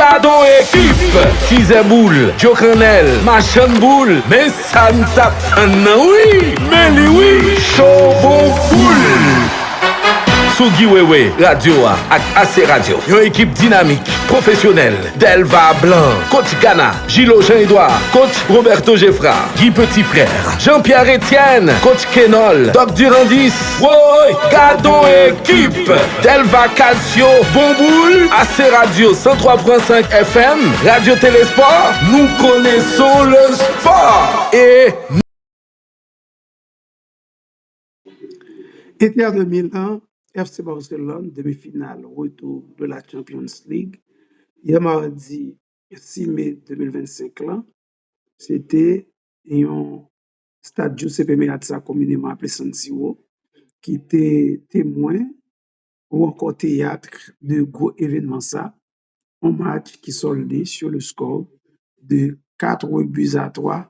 Gado équipe, Tizeboul, Jokanel, Machan Boule, mais ça ne tape oui, mais oui, chaud bon boule. Sugi Wewe, Radio A, ak AC Radio. Une équipe dynamique, professionnelle. Delva Blanc, coach Ghana, Gilo Jean-Edouard, coach Roberto Geffra, Guy Petit Frère, Jean-Pierre Etienne, coach Kenol, Doc Durandis, Woy, Gado équipe, Delva Calcio, Bomboul, AC Radio 103.5 FM, Radio Télésport, nous connaissons le sport. Et Été 2001, FC Barcelone, demi-finale, retour de la Champions League. Hier mardi 6 mai 2025, là, c'était un stade Giuseppe Meazza, communément appelé San Siro, qui était témoin ou encore théâtre de gros événements ça, un match qui soldait sur le score de 4 buts à 3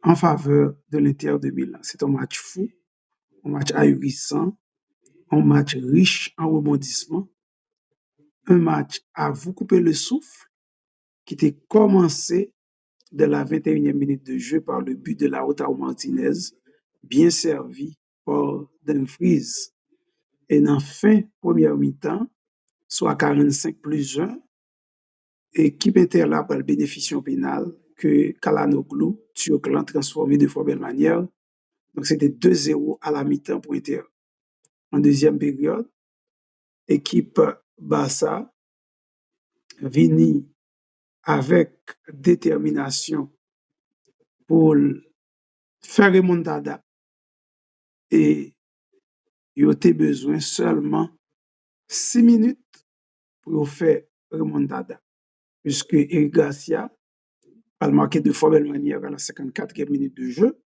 en faveur de l'Inter de Milan. C'est un match fou, un match ahurissant, un match riche en rebondissements, un match à vous couper le souffle qui était commencé de la 21e minute de jeu par le but de Lautaro Martinez, bien servi par Dumfries. Et dans la fin première mi-temps, soit 45+1, équipe Inter là pour le bénéfice pénal que Çalhanoğlu, Turclan transformé de fort belle manière. Donc c'était 2-0 à la mi-temps pour Inter. En deuxième période, équipe Barça vini avec détermination pour faire remontada et il a besoin seulement 6 minutes pour faire remontada puisque Eric Garcia a marqué de fort belle manière à la 54e minute de jeu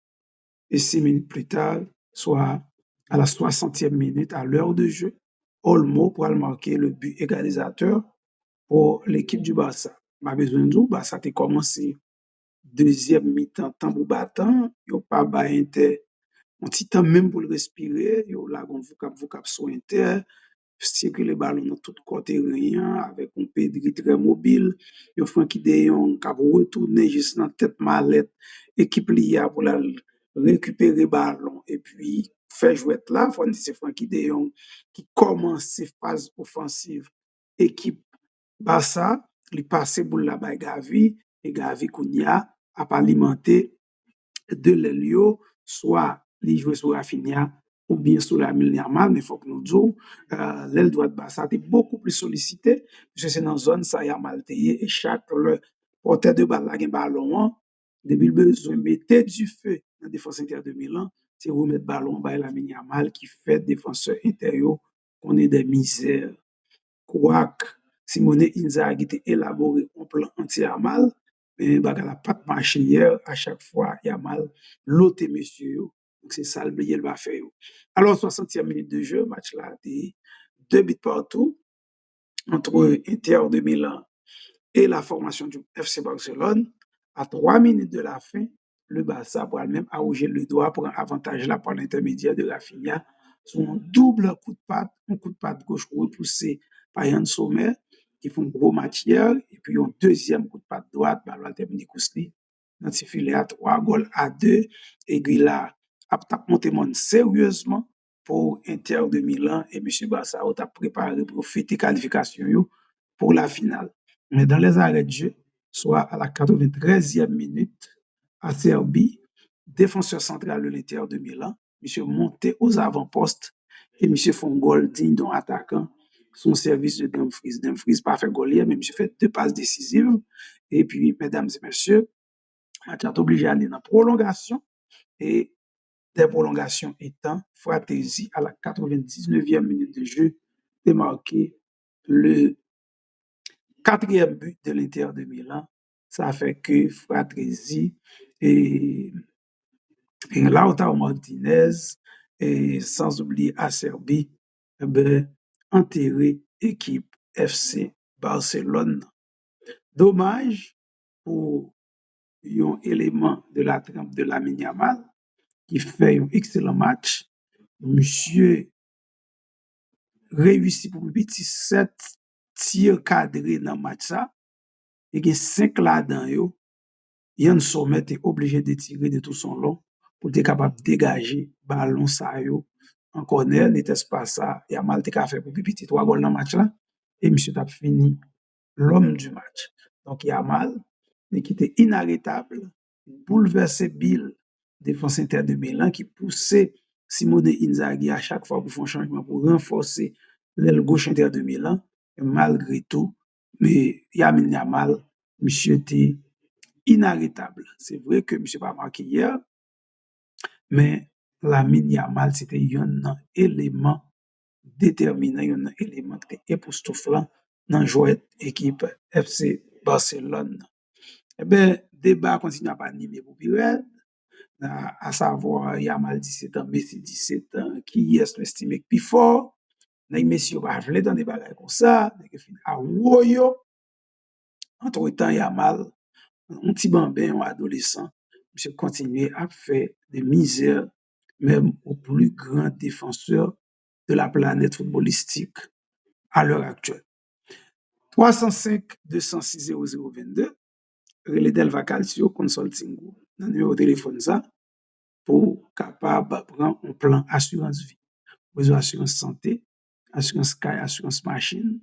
et 6 minutes plus tard, soit à la 60e minute à l'heure de jeu, Olmo pour marquer le but égalisateur pour l'équipe du Barça. Ma besoin de Barça a commencé deuxième mi-temps, tambour battant, yo pas ba Inter, un petit temps même pour le respirer, yo la gon vocab sur Inter, circuler le ballon dans tout côté rien, avec un Pedri très mobile, yo Frenkie de Jong qui retourner juste dans tête mallette, équipe liya pour la récupérer le ballon et puis faire jouer là, c'est Frenkie de Jong qui commence phase offensive, équipe Barça, li passe pour la bay Gavi, et Gavi Kounia a alimenté de l'Elio, soit li jouer sur Rafinha ou bien sur la Yamal, mais il faut que nous disions, l'aile droite Barça était beaucoup plus sollicité, parce que c'est dans la zone, ça y a mal taillé, et chaque le porteur de balle, la ballon, depuis le besoin, mettez du feu dans la défense intérieure de Milan, c'est remettre ballon, bah, la Yamal qui fait défenseur intérieur, qu'on est des misères. Quoique Simone Inzaghi a élaboré un plan anti-Yamal, mais bagarre n'a pas marché hier. À chaque fois, Yamal l'autre monsieur. Donc c'est ça le il va faire. Alors 60e minute de jeu, match là, 2 buts partout entre Inter de Milan et la formation du FC Barcelone. À 3 minutes de la fin, le Barça pour elle-même arroger le doigt pour un avantage là par l'intermédiaire de Rafinha. Son double coup de patte gauche repoussé par Yann Sommer, qui font un gros match hier, et puis un deuxième coup de patte droite, ballon terminé Kousli, dans ce filet à 3 goals à 2, et puis là, a monté sérieusement pour Inter de Milan, et M. Barça a préparé pour fêter qualification pour la finale. Mais dans les arrêts de jeu, soit à la 93e minute, à Serbie, défenseur central de l'Inter de Milan, M. monté aux avant-postes et M. Fongol, digne d'un attaquant, son service de Dumfries. Dumfries pas fait gaulier, mais M. fait 2 passes décisives. Et puis, mesdames et messieurs, match est obligé d'aller dans la prolongation. Et des prolongations étant, Fratesi, à la 99e minute de jeu, démarqué le 4e but de l'Inter de Milan. Ça fait que Fratesi et Lautaro Martinez, et sans oublier Acerbi, enterré équipe FC Barcelone. Dommage pour un élément de la trempe de Lamine Yamal qui fait un excellent match. Monsieur réussit pour petit 7 tir cadré dans le match ça, et il y a 5 là-dedans, Yann Sommet est obligé de tirer de tout son long pour être capable de dégager ballon ça en corner, n'était-ce pas ça, il y a mal de fait pour petit 3 goals dans le match là, et monsieur a fini l'homme du match. Donc, il y a mal, mais qui était inarrêtable, bouleversé Bill, défense Inter de Milan, qui poussait Simone Inzaghi à chaque fois pour faire un changement, pour renforcer l'aile gauche Inter de Milan. Et malgré tout, mais Yamin Yamal, monsieur était inarrêtable. C'est vrai que monsieur pas marqué hier, mais Lamine Yamal, c'était un élément déterminant, un élément qui était époustouflant dans la jouette équipe FC Barcelone. Eh bien, débat continue à pas animer pour Pirel, à savoir Yamal 17 ans, Messi 17 ans, qui est estimé plus fort. Les messieurs va jouer dans des bagages comme ça, à Woyo. Entre-temps, Yamal, un petit bambin, un adolescent, monsieur continue à faire des misères, même au plus grand défenseur de la planète footballistique à l'heure actuelle. 305 206 0022, relais Delva Calcio Consulting Group. Dans le numéro de téléphone ça, pour capable prendre un plan assurance vie. Besoin assurance santé, assurance Sky, assurance machine,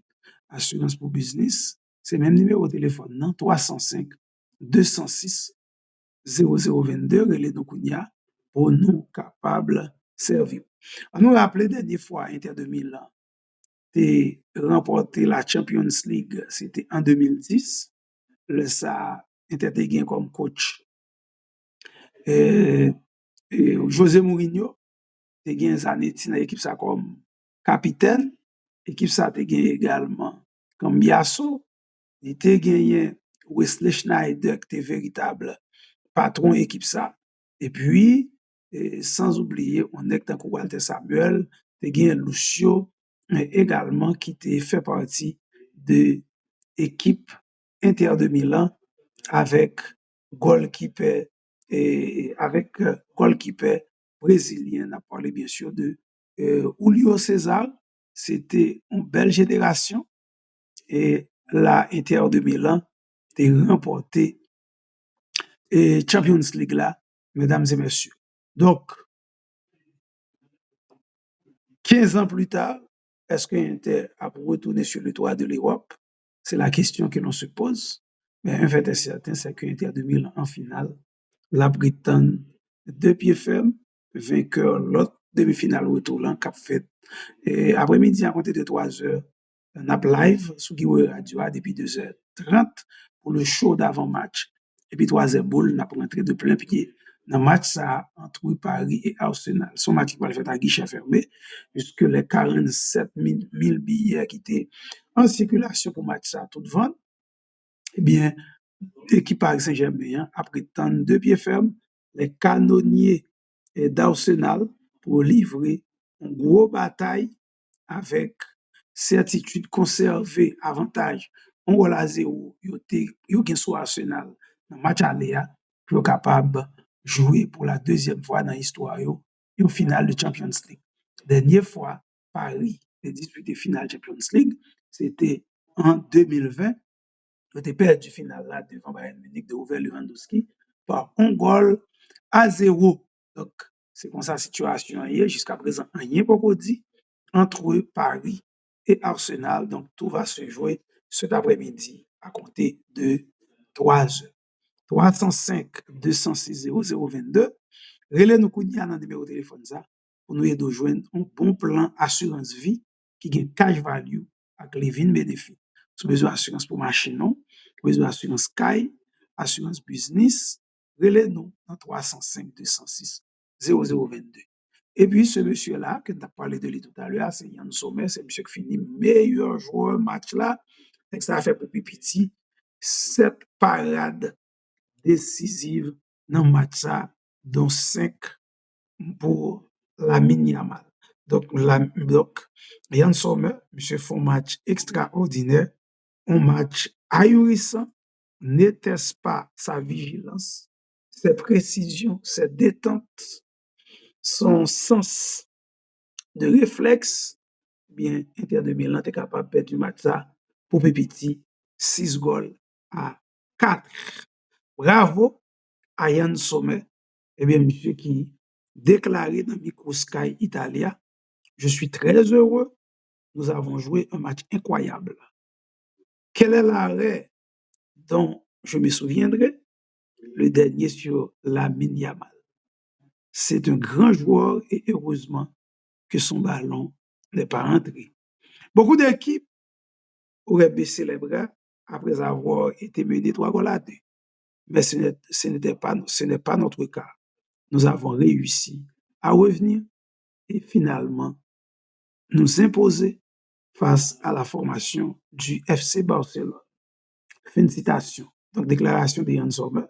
assurance pour business. C'est le même numéro de téléphone, non? 305 206 0022, relais nous Kounia, pour nous capables servir. On nous rappelle dernière fois, Inter de Milan, et remporté la Champions League, c'était en 2010. Le ça était gagné comme coach. Et José Mourinho, te gagné des années dans l'équipe ça comme capitaine. L'équipe ça te gagné également comme Biasso. Il te gagné Wesley Schneider, qui était véritable patron équipe ça. Et puis, sans oublier, on est dans Walter Samuel, te gagné Lucio, également qui te fait partie de l'équipe Inter de Milan avec goalkeeper goalkeeper brésilien. On a parlé bien sûr de Julio César. C'était une belle génération et la Inter de Milan a remporté Champions League là, mesdames et messieurs. Donc, 15 ans plus tard, est-ce que l'Inter a retourné sur le toit de l'Europe? C'est la question que l'on se pose. Mais un fait est certain, c'est que l'Inter de Milan en finale, la Britannie, 2 pieds fermes, vainqueur, l'autre demi-finale retour en Cap fait. Et après-midi, à compter de 3 heures, on a live sur Guiwe Radio depuis 2h30 pour le show d'avant-match. Et puis 3h boule, on a rentré de plein pied dans le match ça, entre Paris et Arsenal. Son match qui va le faire à guichet fermé, puisque les 47 000 billets qui étaient en circulation pour le match ça, tout vente, eh bien, l'équipe Paris Saint-Germain, après tant de pieds fermes, les canonniers d'Arsenal pour livrer une grosse bataille avec certitude conservée, avantage. On goal à 0, yo gen sur Arsenal dans le match aller pour capable de jouer pour la deuxième fois dans l'histoire une finale de Champions League. Dernière fois, Paris a disputé finale Champions League, c'était en 2020. Ils ont perdu finale là devant Bayern Munich de Robert Lewandowski par 1-0. Donc, c'est comme ça la situation hier. Jusqu'à présent, rien pas dit entre Paris et Arsenal. Donc, tout va se jouer cet après-midi à compter de 3 heures. 305 206 0022. Relais nous kounya dans numéro de téléphone ça pour nous aider à joindre un bon plan assurance vie qui gagne cash value avec les 20 bénéfices. Si vous besoin d'assurance pour machine, non, besoin d'assurance Sky, assurance business, relais nous dans 305 206 0022. Et puis, ce monsieur-là, que tu as parlé de lui tout à l'heure, c'est Yann Sommer, c'est monsieur qui finit meilleur joueur match là. Et ça a fait pour Pipiti 7 parades décisives dans le match ça, dont 5 pour Lamine Yamal. Donc, Yann Sommer, monsieur, fait un match extraordinaire, un match ahurissant. N'était-ce pas sa vigilance, ses précisions, ses détentes, son sens de réflexe, bien, Inter de Milan est capable de perdre du match ça pour Pepiti, 6 goals à 4. Bravo à Yann Sommer, eh bien, monsieur qui déclaré dans Micro Sky Italia, je suis très heureux, nous avons joué un match incroyable. Quel est l'arrêt dont je me souviendrai? Le dernier sur Lamine Yamal. C'est un grand joueur et heureusement que son ballon n'est pas rentré. Beaucoup d'équipes auraient baissé les bras après avoir été menées 3 goals à 2. Mais ce n'est pas notre cas. Nous avons réussi à revenir et finalement nous imposer face à la formation du FC Barcelone. Fin de citation. Donc, déclaration de Yann Sommer.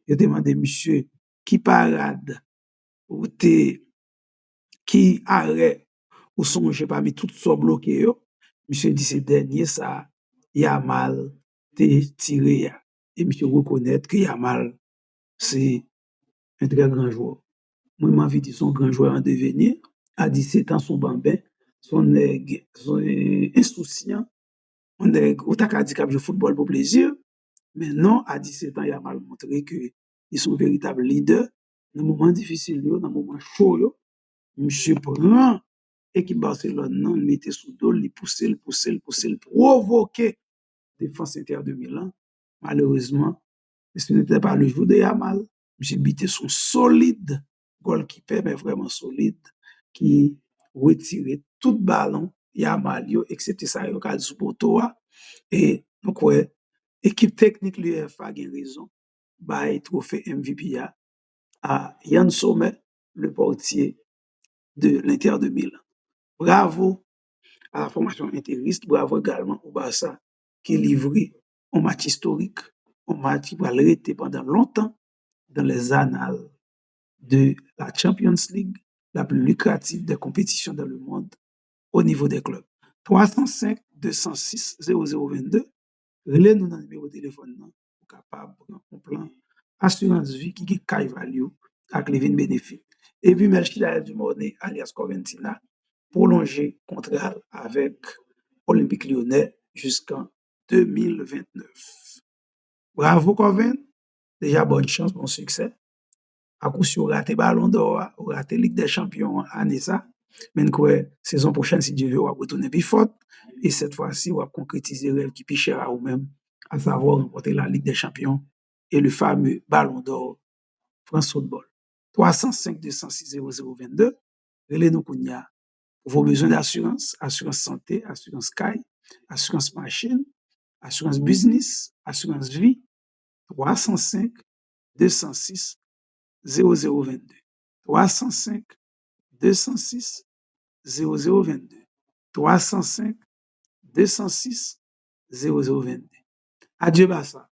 Je demandé, monsieur, qui parade ou qui arrêt ou songe parmi toutes so bloqué yo? Monsieur dit, c'est dernier ça, Yamal te tiré. Et monsieur reconnaît que Yamal, c'est un très grand joueur. Moi, m'a envie de dire son grand joueur en devenir. À 17 ans, son bambin, son insouciant, on est au handicap de football pour plaisir. Mais non, à 17 ans, il a mal montré qu'ils sont véritables leaders. Dans les moments difficiles, dans les moments chauds, monsieur prend équipe Barcelone, non, il mettait sous dos, il poussait, il provoquait défense intérieure de Milan. Malheureusement, ce n'était pas le jour de Yamal. Monsieur Bité son solide goalkeeper, mais vraiment solide, qui retirait tout ballon, Yamal, excepté ça, il y a sous poteau. Et donc, ouais, équipe technique, l'UEFA a raison, bah, trophée MVP à Yann Sommer, le portier de l'Inter de Milan. Bravo à la formation intériste, bravo également au Barça qui est livré un match historique, un match qui va rester pendant longtemps dans les annales de la Champions League, la plus lucrative des compétitions dans le monde au niveau des clubs. 305 206 0022, relais-nous dans le numéro de téléphone pour capable de plan assurance vie qui est high value avec les bénéfices. Et puis, Melchida Dumornay, alias Coventina, prolongé contrat avec Olympique Lyonnais jusqu'en 2029. Bravo, Coven. Déjà, bonne chance, bon succès. À coup sûr, raté Ballon d'Or, ou raté Ligue des Champions, année ça. Mais quoi, saison prochaine, si Dieu veut, on va retourner plus fort. Et cette fois-ci, on va concrétiser le rêve qui est cher à vous-même, à savoir remporter la Ligue des Champions et le fameux Ballon d'Or France Football. 305 206 0022. Relais-nous Kounia. Pour vos besoins d'assurance, assurance santé, assurance CAI, assurance machine, assurance business, assurance vie, 305 206 0022. 305 206 0022. 305 206 0022. Adieu, Bassa.